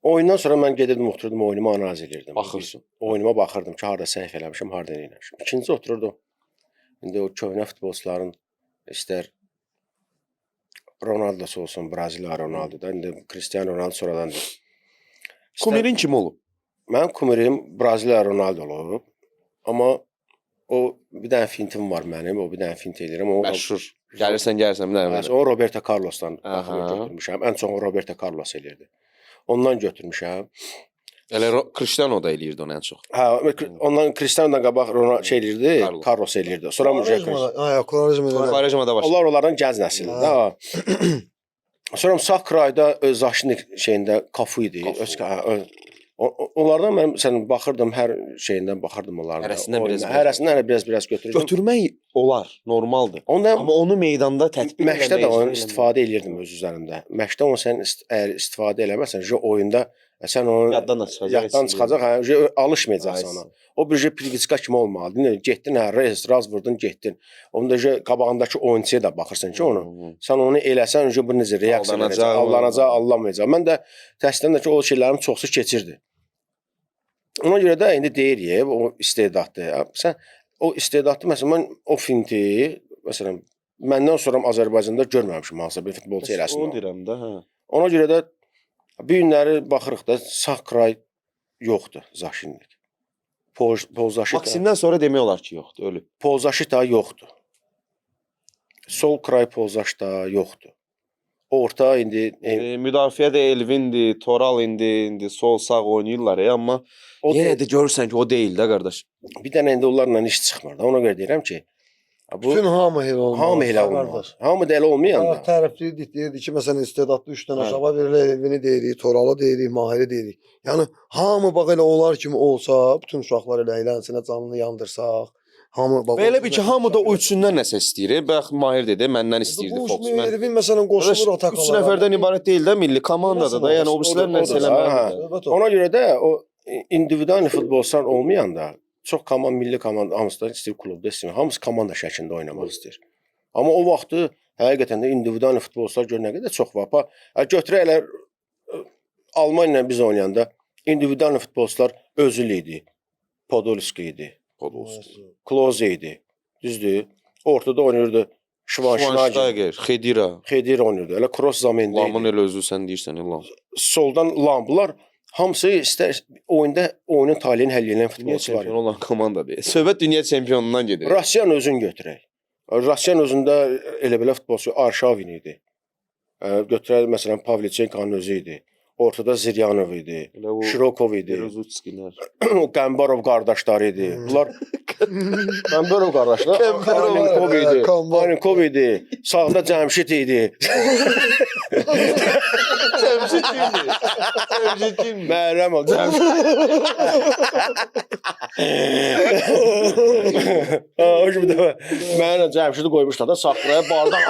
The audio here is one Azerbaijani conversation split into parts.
Oyundan sonra mən gedirdim, otururdum, oyunumu analiz edirdim. Baxırsan. Oyunuma baxırdım ki, harda səhv eləmişəm, harda nə eləmişəm. İkinci otururdum. İndi o köhnə futbolçuların istər Ronaldo'su olsun, Braziliya Ronaldo'da, indi Cristiano Ronaldo sonradandır. Kumirin kim olub? Mənim kumirim Braziliya Ronaldo olub. Amma o bir dənə fintim var mənim, o bir dənə fint eləyirəm. Məşhur. Gəlirsən bir dənə. O Roberto Carlos'dan Aha. götürmüşəm. Ən çox o Roberto Carlos eləyirdi. Ondan götürmüşəm. Elə Cristiano da eləyirdi onu ən çox. Hə, ondan Cristiano'dan qabaq şey eləyirdi, Carlos eləyirdi. Sonra Quaresma da başladı. onlar onların gənc nəsilində. Sonra sağ krayda Zaşnik şeyində Kafu idi. Onlardan mən məsələn baxırdım, hər şeyindən baxırdım onlardan. Hərəsindən biraz götürürdüm. Götürmək olar, normaldır. Amma onu meydanda tətbiq etmək. Məşqdə də onu istifadə eləyirdim öz üzərində. Məşqdə onu sən əgər istifadə eləməsən, oyunda sən onu yaddan çıxacaq, alışmayacaqsan ona. O bir Pilgiçka kimi olmalıdır. Getdin, raz vurdun, getdin. Onda qabağındakı oyunçuya da baxırsan ki, onu. Sən onu eləsən, bu necə reaksiya verəcək, allanacaq, allanmayacaq. Mən də təsdiqdən ki, o şeylərin çoxsu keçirdi. Ona görə də indi deyirik, o istedaddır. Sən o istedadlı, məsələn, mən o finti, məsələn, məndən sonra Azərbaycanda görməmişim hansısa bir futbolçu eləsin. Onu deyirəm də, hə. Ona görə də bir günləri baxırıq da sağ kray yoxdur Zaşinlik. Maksimdən sonra demək olar ki, yoxdur, ölüb. Polzaşita yoxdur. Sol kray Polzaşita yoxdur. Orta indi müdafiədə Elvindir, Toral indi sol sağ oynayırlar amma yenə də görürsən ki, o deyil də qardaş. Bir dənə indi onlarla iş çıxmır da. Ona görə deyirəm ki, bütün hamı elə olmalı. Hamı elə olmalı. Hamı da elə olmayanda. Tərəfliydik, deyirdik ki, məsələn istedadlı 3 dənə aşağı verilir, Elvini deyirik, Toralı deyirik, Mahiri deyirik. Yəni hamı bax elə onlar kimi olsa, bütün uşaqlar elə əylənsinə canını yandırsaq. Elə bir ki, hamı da o üçündən nəsə istəyir. Bax, Mahir dedi, məndən istəyirdi Fox. Elvin məsələn qoşulur atakalara. 3 nəfərdən ibarət deyil də, milli komandada da. Yəni o birisilər nəsə eləməlidir. Ona görə də o individual futbolçular olmayanda çox milli komanda hamısı da istəyir klubda istəyir. Hamısı komanda şəklində oynamaq istəyir. Amma o vaxtı həqiqətən də individual futbolçular gör nə qədər çox var. Götürək elə Almaniya ilə biz oynayanda individual futbolçular Özil idi, Podolski idi, Klose idi. Düzdür? Ortada oynayırdı Schweinsteiger, Xedira oynayırdı. Elə Kroos Zamendi idi. Lamın elə özü sən deyirsən, Lam. Soldan Lam. Bunlar hamısı istər oyunda oyunun taleyini həll edən futbolçular. Çempion olan komandadır. Söhbət dünya çempionundan gedir. Rusiyanın özünü götürək. Rusiyanın özündə elə belə futbolçu Arşavin idi. Götürək məsələn Pavlichenko'nun özü idi. Ortada Ziryanov idi, Şirokov idi. Qəmbarov qardaşları idi. Bunlar Qəmbarov qardaşlar. Kalinkov idi. Sağda Cəmşid idi. Cəmşid kimdir? Cəmşid kimdir? Məhrəm ol Cəmşid. Mənə Cəmşidi qoymuşlar da saxraya bardaq.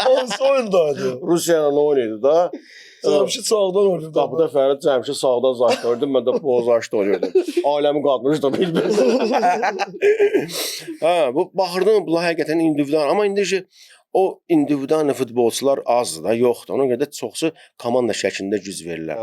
Hansı oyundaydı? Rusiyanın oynaydı da. Cəmşid sağdan oynayırdı. Qapıda Fərid Cəmşid sağdan zaşdırdım, mən də Pozaşda oynayırdım. Aləmi qatmışdım bir-bir. Bu baxırdım, bunlar həqiqətən individual. Amma indi o individual futbolçular azdır da, yoxdur. Ona görə də çoxsu komanda şəklində güc verirlər.